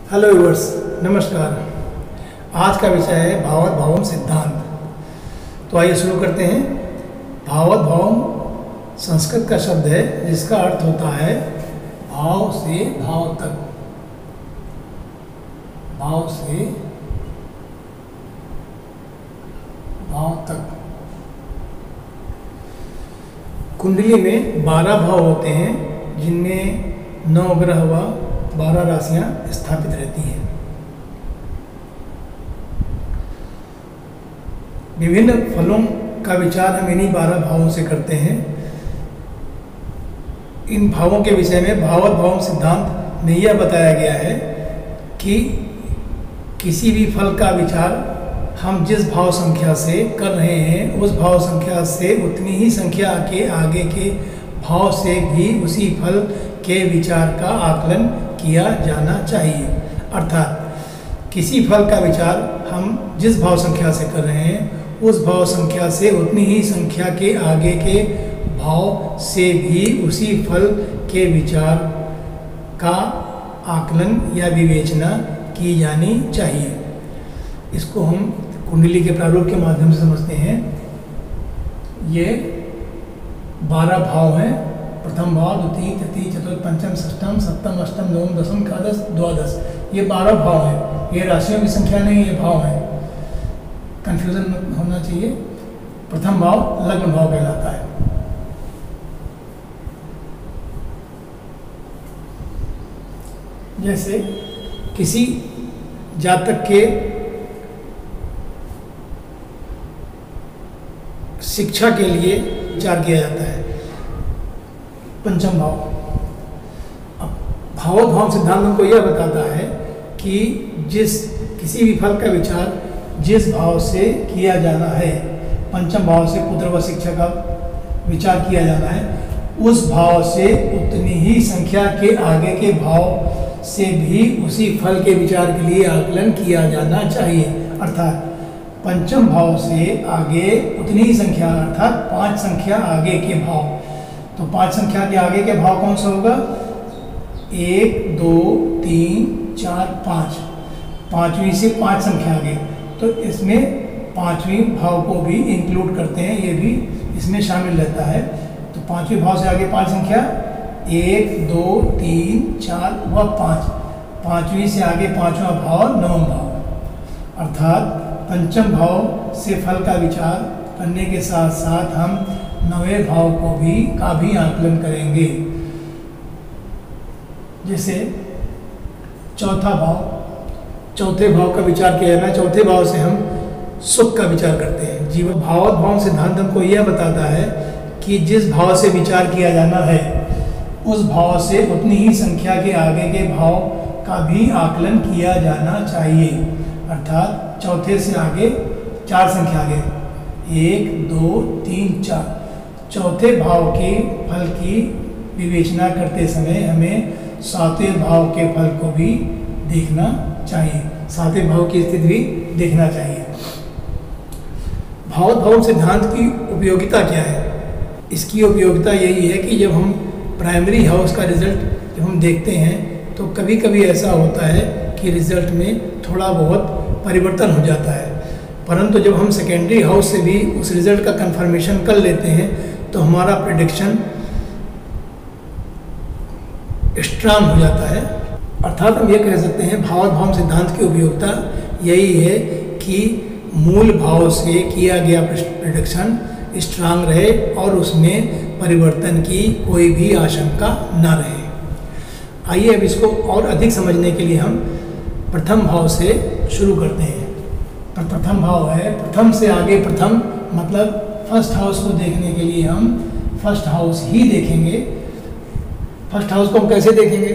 Hello viewers, नमस्कार। आज का विषय है भावार्थ भावम सिद्धांत। तो आइए शुरू करते हैं। भावार्थ भावम संस्कृत का शब्द है जिसका अर्थ होता है भाव से भाव तक, भाव से भाव तक। कुंडली में 12 भाव होते हैं जिनमें 9 ग्रह व 12 राशियां स्थापित रहती हैं। विभिन्न फलों का विचार हम इन्हीं 12 भावों से करते हैं। इन भावों के विषय में भावार्थ भावम सिद्धांत में यह बताया गया है कि किसी भी फल का विचार हम जिस भाव संख्या से कर रहे हैं उस भाव संख्या से उतनी ही संख्या के आगे के भाव से भी उसी फल के विचार का आकलन किया जाना चाहिए। अर्थात किसी फल का विचार हम जिस भाव संख्या से कर रहे हैं उस भाव संख्या से उतनी ही संख्या के आगे के भाव से भी उसी फल के विचार का आकलन या विवेचना की जानी चाहिए। इसको हम कुंडली के प्रारूप के माध्यम से समझते हैं। ये 12 भाव हैं। प्रथम भाव, द्वितीय, तृतीय, चतुर्थ, पंचम, षष्ठम, सप्तम, अष्टम, नवम, दसम, एकादश, द्वादश। ये 12 भाव हैं। ये राशियों की संख्या नहीं, ये भाव हैं। कंफ्यूजन होना चाहिए। प्रथम भाव लग्न भाव कहलाता है। जैसे किसी जातक के शिक्षा के लिए विचार किया जाता है। पंचम भाव। अब भावार्थ भावम सिद्धांत हमको यह बताता है कि किसी भी फल का विचार जिस भाव से किया जाना है, पंचम भाव से पुत्र व शिक्षा का विचार किया जाना है, उस भाव से उतनी ही संख्या के आगे के भाव से भी उसी फल के विचार के लिए आकलन किया जाना चाहिए। अर्थात पंचम भाव से आगे उतनी ही संख्या, अर्थात 5 संख्या आगे के भाव। तो 5 संख्या के आगे के भाव कौन सा होगा? 1, 2, 3, 4, 5। पांचवी से 5 संख्या आगे, तो इसमें 5वीं भाव को भी इंक्लूड करते हैं, ये भी इसमें शामिल रहता है। तो 5वें भाव से आगे 5 संख्या, 1, 2, 3, 4 व 5। 5वीं से आगे 5वां भाव, 9वां भाव। अर्थात पंचम भाव से फल का विचार करने के साथ साथ हम 9वें भाव का भी आकलन करेंगे। जैसे चौथा भाव, चौथे भाव का विचार किया जाना है। चौथे भाव से हम सुख का विचार करते हैं। जीवन भावार्थ भावम सिद्धांत हमको यह बताता है कि जिस भाव से विचार किया जाना है उस भाव से उतनी ही संख्या के आगे के भाव का भी आकलन किया जाना चाहिए। अर्थात चौथे से आगे 4 संख्या आगे, 1, 2, 3, 4। चौथे भाव के फल की विवेचना करते समय हमें 7वें भाव के फल को भी देखना चाहिए, 7वें भाव की स्थिति भी देखना चाहिए। भावार्थ भावम सिद्धांत की उपयोगिता क्या है? इसकी उपयोगिता यही है कि जब हम प्राइमरी हाउस का रिजल्ट जब हम देखते हैं तो कभी कभी ऐसा होता है कि रिजल्ट में थोड़ा बहुत परिवर्तन हो जाता है, परंतु जब हम सेकेंडरी हाउस से भी उस रिजल्ट का कंफर्मेशन कर लेते हैं तो हमारा प्रेडिक्शन स्ट्रांग हो जाता है। अर्थात हम ये कह सकते हैं भावार्थ भावम सिद्धांत की उपयोगिता यही है कि मूल भाव से किया गया प्रेडिक्शन स्ट्रांग रहे और उसमें परिवर्तन की कोई भी आशंका न रहे। आइए अब इसको और अधिक समझने के लिए हम प्रथम भाव से शुरू करते हैं। प्रथम भाव है, प्रथम से आगे प्रथम मतलब फर्स्ट हाउस को देखने के लिए हम फर्स्ट हाउस ही देखेंगे। फर्स्ट हाउस को हम कैसे देखेंगे?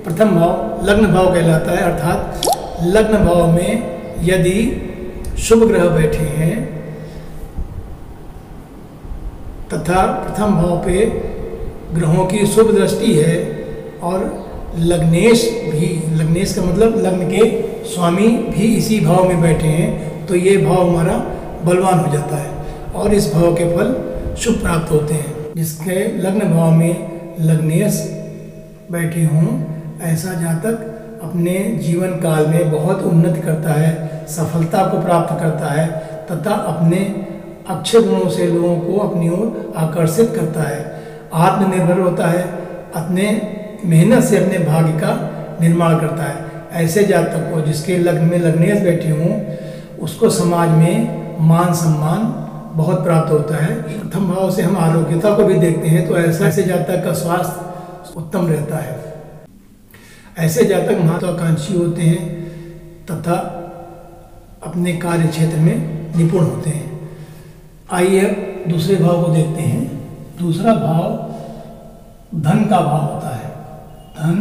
प्रथम भाव लग्न भाव कहलाता है। अर्थात लग्न भाव में यदि शुभ ग्रह बैठे हैं तथा प्रथम भाव पे ग्रहों की शुभ दृष्टि है और लग्नेश भी, लग्नेश का मतलब लग्न के स्वामी भी इसी भाव में बैठे हैं, तो ये भाव हमारा बलवान हो जाता है और इस भाव के फल शुभ प्राप्त होते हैं। जिसके लग्न भाव में लग्नेश बैठे हों ऐसा जातक अपने जीवन काल में बहुत उन्नति करता है, सफलता को प्राप्त करता है तथा अपने अच्छे गुणों से लोगों को अपनी ओर आकर्षित करता है, आत्मनिर्भर होता है, अपने मेहनत से अपने भाग्य का निर्माण करता है। ऐसे जातक को जिसके लग्न में लग्नेश बैठी हों उसको समाज में मान सम्मान बहुत प्राप्त होता है। प्रथम भाव से हम आरोग्यता को भी देखते हैं तो ऐसे जातक का स्वास्थ्य उत्तम रहता है। ऐसे जातक महत्वाकांक्षी होते हैं तथा अपने कार्य क्षेत्र में निपुण होते हैं। आइए दूसरे भाव को देखते हैं। दूसरा भाव धन का भाव होता है। धन,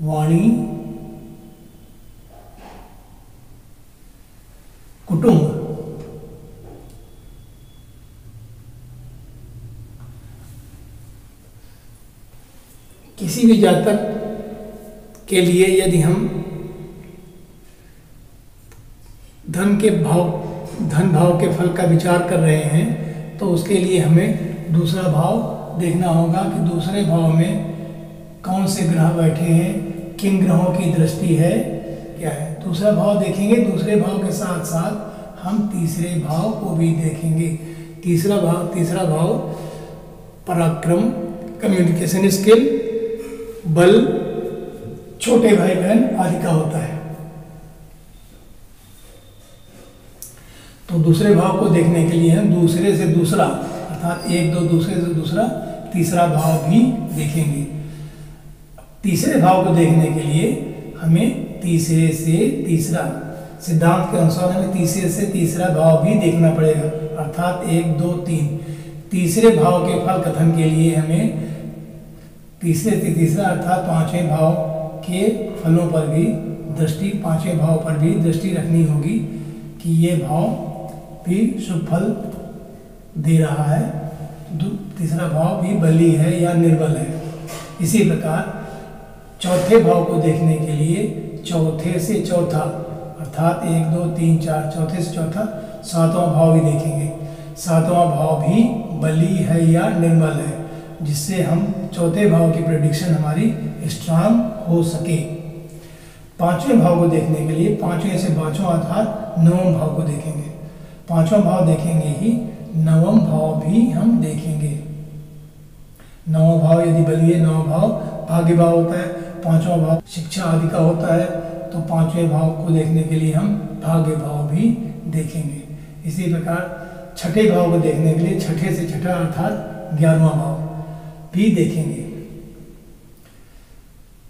वाणी, कुटुंब। किसी भी जातक के लिए यदि हम धन भाव के फल का विचार कर रहे हैं तो उसके लिए हमें दूसरा भाव देखना होगा कि दूसरे भाव में कौन से ग्रह बैठे हैं, किन ग्रहों की दृष्टि है, क्या है। दूसरा भाव देखेंगे, दूसरे भाव के साथ साथ हम तीसरे भाव को भी देखेंगे। तीसरा भाव पराक्रम, कम्युनिकेशन स्किल, बल, छोटे भाई बहन आदि का होता है। तो दूसरे भाव को देखने के लिए हम दूसरे से दूसरा अर्थात एक दो दूसरे से दूसरा तीसरा भाव भी देखेंगे। तीसरे भाव को देखने के लिए हमें तीसरे से तीसरा, सिद्धांत के अनुसार हमें तीसरे से तीसरा भाव भी देखना पड़ेगा अर्थात 1 2 3। तीसरे भाव के फल कथन के लिए हमें तीसरे से तीसरा अर्थात पांचवें भाव के फलों पर भी दृष्टि, पांचवें भाव पर भी दृष्टि रखनी होगी कि ये भाव भी शुभ फल दे रहा है, तीसरा भाव भी बली है या निर्बल है। इसी प्रकार चौथे भाव को देखने के लिए चौथे से चौथा अर्थात 1 2 3 4, चौथे से चौथा सातवां भाव भी देखेंगे। सातवां भाव भी बली है या निर्बल है, जिससे हम चौथे भाव की प्रेडिक्शन हमारी स्ट्रांग हो सके। पांचवें भाव को देखने के लिए पांचवें से पांचवां अर्थात नवम भाव को देखेंगे। पांचवां भाव देखेंगे ही नवम भाव भी हम देखेंगे। नवम भाव यदि बलिए, नवम भाव भाग्य भाव होता है, पांचवा भाव शिक्षा आदि का होता है, तो पांचवें भाव को देखने के लिए हम भाग्य भाव भी देखेंगे। इसी प्रकार छठे भाव को देखने के लिए छठे से छठा अर्थात 11वां भाव भी देखेंगे।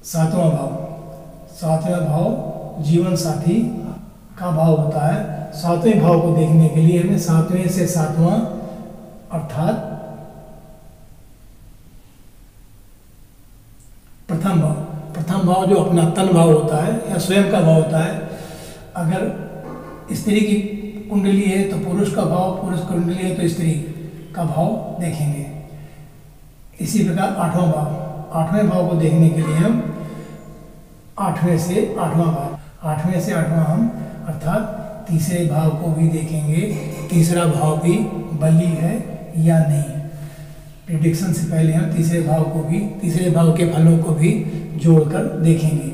सातवां भाव जीवन साथी का भाव होता है। सातवें भाव को देखने के लिए हमें सातवें से सातवां अर्थात प्रथम भाव जो अपना तन भाव होता है या स्वयं का भाव होता है। अगर स्त्री की कुंडली है तो पुरुष का भाव, पुरुष कुंडली है तो स्त्री का भाव देखेंगे। इसी प्रकार आठवें भाव को देखने के लिए हम आठवें से आठवां हम अर्थात तीसरे भाव को भी देखेंगे। तीसरा भाव भी बली है या नहीं। प्रेडिक्शन से पहले हम तीसरे भाव के फलों को भी जोड़कर देखेंगे।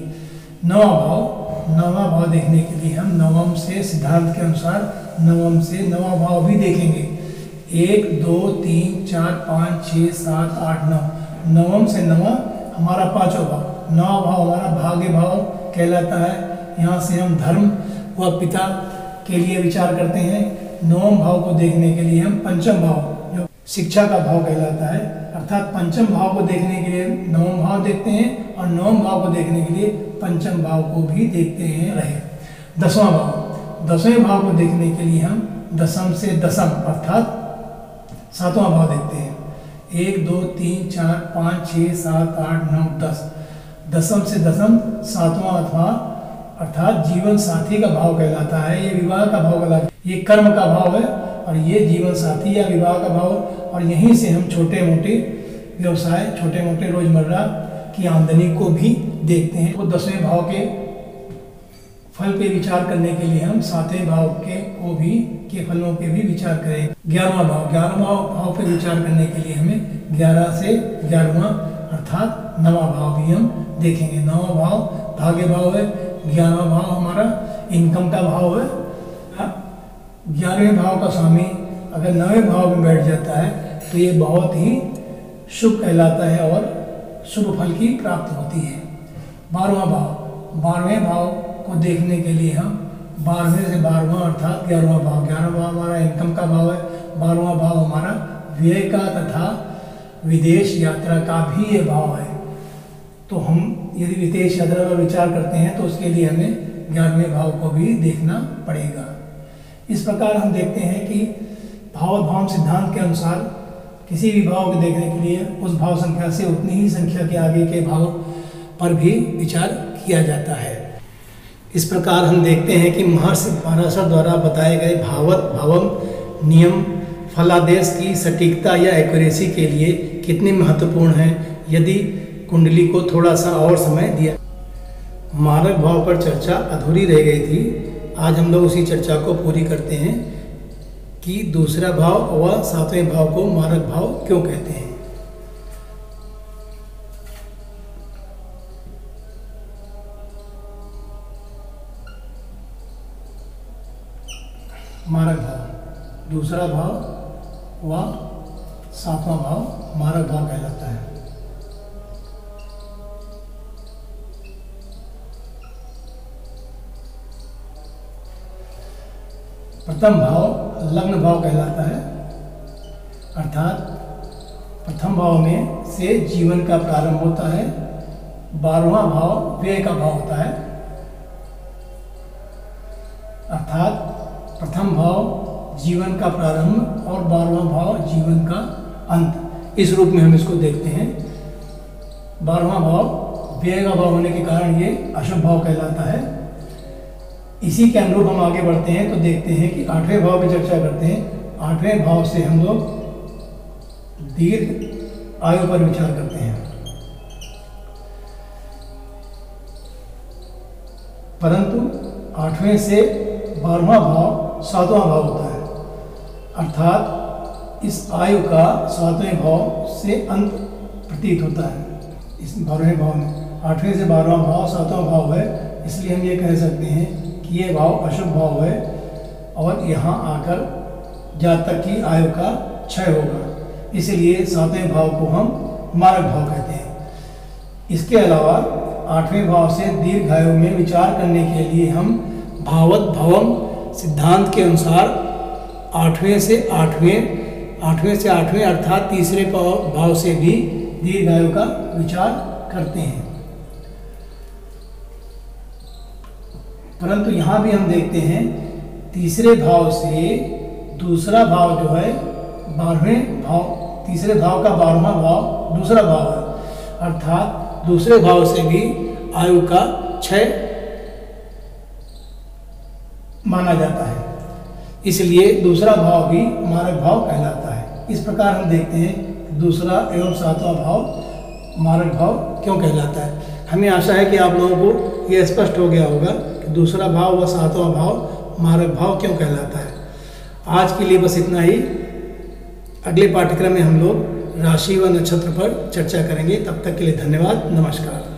नौवां भाव देखने के लिए हम नवम से सिद्धांत के अनुसार नवम से नौवां भाव भी देखेंगे। 1 2 3 4 5 6 7 8 9, नवम से नौवां हमारा पांचवा भाव। नौवां भाव हमारा भाग्य भाव कहलाता है। यहाँ से हम धर्म व पिता के लिए विचार करते हैं। नवम भाव को देखने के लिए हम पंचम भाव जो शिक्षा का भाव कहलाता है अर्थात पंचम भाव को देखने के लिए नवम भाव देखते हैं और नवम भाव को देखने के लिए पंचम भाव को भी देखते हैं। रहे 10वें भाव को देखने के लिए हम दसम से दसम अर्थात 7वां भाव देखते हैं। 1 2 3 4 5 6 7 8 9 10, दसम से दसम 7वां अर्थात जीवन साथी का भाव कहलाता है। ये विवाह का भाव कहलाता है, ये कर्म का भाव है और ये जीवन साथी या विवाह का भाव। और यहीं से हम छोटे मोटे व्यवसाय, छोटे मोटे रोजमर्रा की आमदनी को भी देखते हैं। तो 10वें भाव के फल पे विचार करने के लिए हम 7वें भाव के फलों पे भी विचार करें। 11वां भाव पे विचार करने के लिए हमें 11 से 11वां अर्थात 9वां भाव भी हम देखेंगे। 9वां भाव भाग्य भाव है, 11वां भाव हमारा इनकम का भाव है। 11वें भाव का स्वामी अगर 9वें भाव में बैठ जाता है तो ये बहुत ही शुभ कहलाता है और शुभ फल की प्राप्ति होती है। 12वां भाव, 12वें भाव को देखने के लिए हम 12वें से 12वां अर्थात 11वां भाव, 11वां भाव हमारा इनकम का भाव है, 12वां भाव हमारा व्यय का तथा विदेश यात्रा का भी ये भाव है। तो हम यदि विदेश यात्रा पर विचार करते हैं तो उसके लिए हमें 11वें भाव को भी देखना पड़ेगा। इस प्रकार हम देखते हैं कि भाव सिद्धांत के अनुसार किसी भी भाव को देखने के लिए उस भाव संख्या से उतनी ही संख्या के आगे के भाव पर भी विचार किया जाता है। इस प्रकार हम देखते हैं कि महर्षि पाराशर द्वारा बताए गए भावम नियम फलादेश की सटीकता या एक्यूरेसी के लिए कितने महत्वपूर्ण हैं। यदि कुंडली को थोड़ा सा और समय दिया। मारक भाव पर चर्चा अधूरी रह गई थी, आज हम लोग उसी चर्चा को पूरी करते हैं कि दूसरा भाव व 7वें भाव को मारक भाव क्यों कहते हैं। मारक भाव, दूसरा भाव व 7वां भाव मारक भाव कहलाता है। प्रथम भाव लग्न भाव कहलाता है, अर्थात प्रथम भाव में से जीवन का प्रारंभ होता है। 12वां भाव व्यय का भाव होता है, अर्थात प्रथम भाव जीवन का प्रारंभ और 12वां भाव जीवन का अंत। इस रूप में हम इसको देखते हैं। 12वां भाव व्यय का भाव होने के कारण ये अशुभ भाव कहलाता है। इसी के अनुरूप हम आगे बढ़ते हैं तो देखते हैं कि 8वें भाव की चर्चा करते हैं। 8वें भाव से हम लोग दीर्घ आयु पर विचार करते हैं, परंतु 8वें से 12वां भाव 7वां भाव होता है, अर्थात इस आयु का 7वें भाव से अंत प्रतीत होता है। इस 12वें भाव में 8वें से 12वां भाव 7वां भाव है, इसलिए हम ये कह सकते हैं कि ये भाव अशुभ भाव है और यहाँ आकर जातक की आयु का क्षय होगा, इसलिए 7वें भाव को हम मारक भाव कहते हैं। इसके अलावा 8वें भाव से दीर्घायु में विचार करने के लिए हम भावत भवम सिद्धांत के अनुसार 8वें से 8वें अर्थात तीसरे भाव से भी दीर्घायु का विचार करते हैं। परंतु यहाँ भी हम देखते हैं तीसरे भाव से दूसरा भाव जो है 12वें भाव, तीसरे भाव का 12वां भाव दूसरा भाव है, अर्थात दूसरे भाव से भी आयु का क्षय माना जाता है, इसलिए दूसरा भाव भी मारक भाव कहलाता है। इस प्रकार हम देखते हैं दूसरा एवं 7वां भाव मारक भाव क्यों कहलाता है। हमें आशा है कि आप लोगों को यह स्पष्ट हो गया होगा कि दूसरा भाव व 7वां भाव मारक भाव क्यों कहलाता है। आज के लिए बस इतना ही। अगले पाठ्यक्रम में हम लोग राशि व नक्षत्र पर चर्चा करेंगे। तब तक के लिए धन्यवाद, नमस्कार।